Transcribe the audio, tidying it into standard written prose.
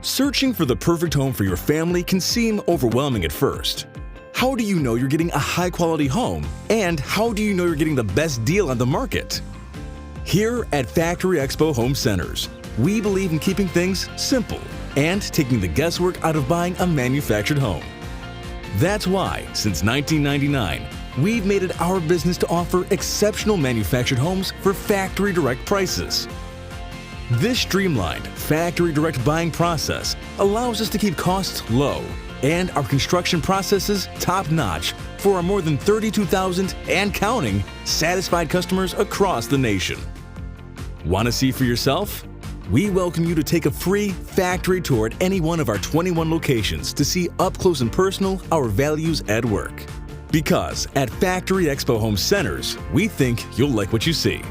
Searching for the perfect home for your family can seem overwhelming at first. How do you know you're getting a high-quality home? And how do you know you're getting the best deal on the market? Here at Factory Expo Home Centers, we believe in keeping things simple and taking the guesswork out of buying a manufactured home. That's why, since 1999, we've made it our business to offer exceptional manufactured homes for factory direct prices. This streamlined factory direct buying process allows us to keep costs low and our construction processes top-notch for our more than 32,000 and counting satisfied customers across the nation. Want to see for yourself? We welcome you to take a free factory tour at any one of our 21 locations to see up close and personal our values at work. Because at Factory Expo Home Centers, we think you'll like what you see.